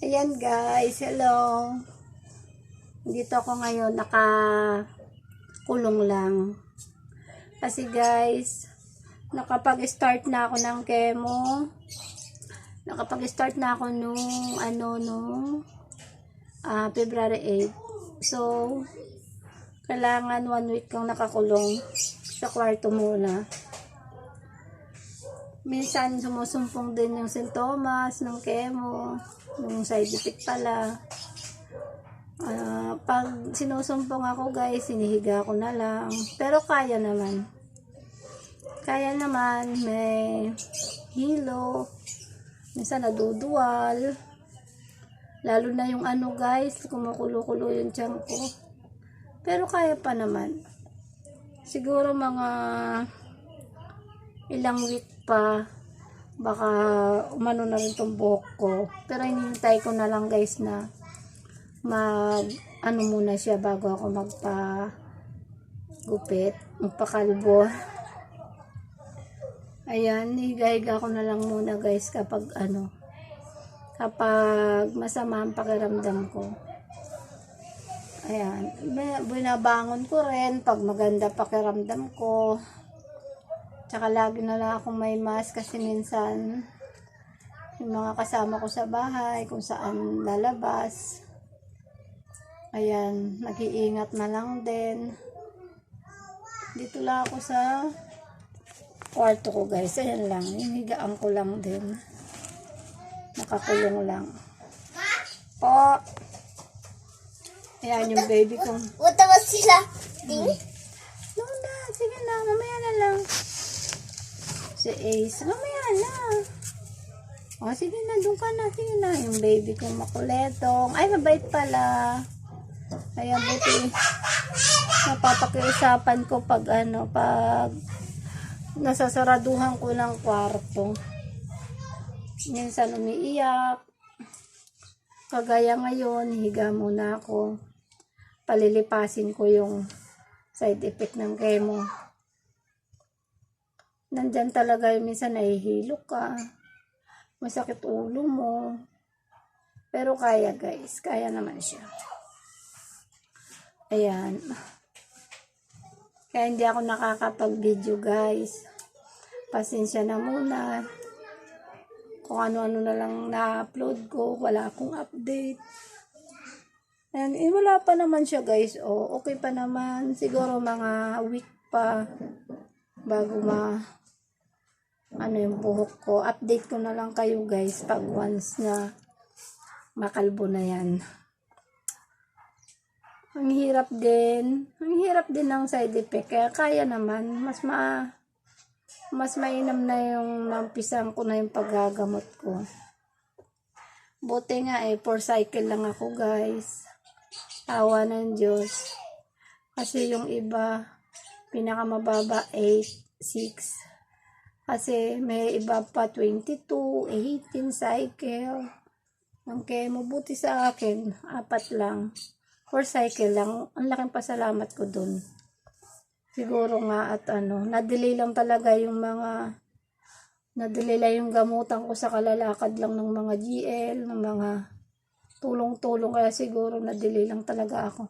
Ayan guys, hello. Dito ako ngayon nakakulong lang. Kasi guys, nakapag-start na ako ng chemo. Nakapag-start na ako nung February 8. So, kailangan 1 week kang nakakulong sa kwarto muna. Minsan sumusumpong din yung sintomas ng chemo, yung side effect pala. Pag sinusumpong ako guys, sinihiga ko na lang. Pero kaya naman. Kaya naman, may hilo. Minsan naduduwal. Lalo na yung guys, kumukulo-kulo yung tiyan ko. Pero kaya pa naman. Siguro mga ilang week pa, baka umano na rin tong buhok ko. Pero hinihintay ko na lang guys na muna siya bago ako magpa-gupit, magpakalbo. Ayan, higa-higa ko na lang muna guys kapag masama ang pakiramdam ko. Ayan, binabangon ko rin pag maganda pakiramdam ko. Tsaka lagi na lang akong may mask kasi minsan yung mga kasama ko sa bahay kung saan lalabas. Ayan, nag-iingat na lang din. Dito lang ako sa kwarto ko guys. Ayan lang, hinigaan ko lang din. Nakakulong lang. Po! Ayan yung baby ko. Utawa sila. Lola, sige na, mamaya na lang. Si Ace, mamaya na. O, sige na, doon ka na. Sige na, yung baby kong makuletong. Ay, mabait pala. Kaya buti, napapakiusapan ko pag nasasaraduhan ko ng kwarto. Minsan umiiyak. Kagaya ngayon, higa muna ako. Palilipasin ko yung side effect ng chemo. Nandyan talaga yung minsan nahihilo ka. Masakit ulo mo. Pero kaya guys. Kaya naman siya. Ayan. Kaya hindi ako nakakapag-video guys. Pasensya na muna. Kung ano-ano na lang na-upload ko. Wala akong update. Ayan. Wala pa naman siya guys. Okay pa naman. Siguro mga week pa. Bago yung buhok ko. Update ko na lang kayo guys pag once na makalbo na yan. Ang hirap din ng side effect. Kaya kaya naman. Mas mainam na yung nampisan ko na yung paggagamot ko. Buti nga 4 cycle lang ako guys. Tawa ng Diyos. Kasi yung iba, pinakamababa 8, 6. Kasi may iba pa 22, 18 cycle. Ang chemo, buti sa akin, 4 lang. 4 cycle lang. Ang laking pasalamat ko dun. Siguro nga at na-delay lang talaga yung na-delay lang yung gamutan ko sa kalalakad lang ng mga GL, ng mga tulong-tulong. Kaya siguro na-delay lang talaga ako.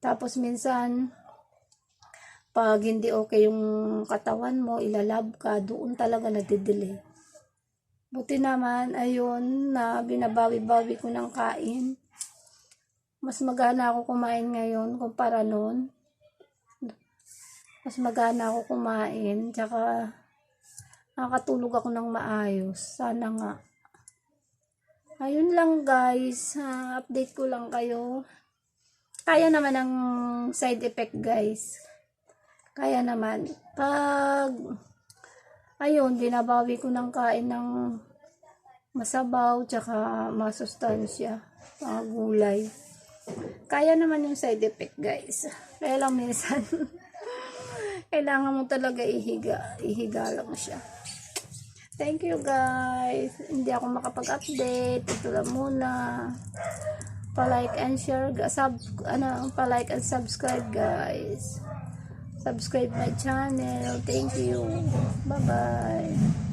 Tapos minsan, pag hindi okay yung katawan mo, ilalab ka, doon talaga nagdidelay. Buti naman, ayun, na binabawi-bawi ko ng kain. Mas magana ako kumain ngayon kumpara noon. Mas magana ako kumain, tsaka nakakatulog ako ng maayos. Sana nga. Ayun lang guys, update ko lang kayo. Kaya naman ang side effect guys. Kaya naman, pag binabawi ko ng kain ng masabaw, tsaka masustansya, mga gulay. Kaya naman yung side effect guys. Kaya lang minsan, kailangan mo talaga ihiga. Ihiga lang siya. Thank you guys. Hindi ako makapag-update. Ito lang muna. Pa-like and share. Pa-like and subscribe guys. Subscribe my channel. Thank you. Bye-bye.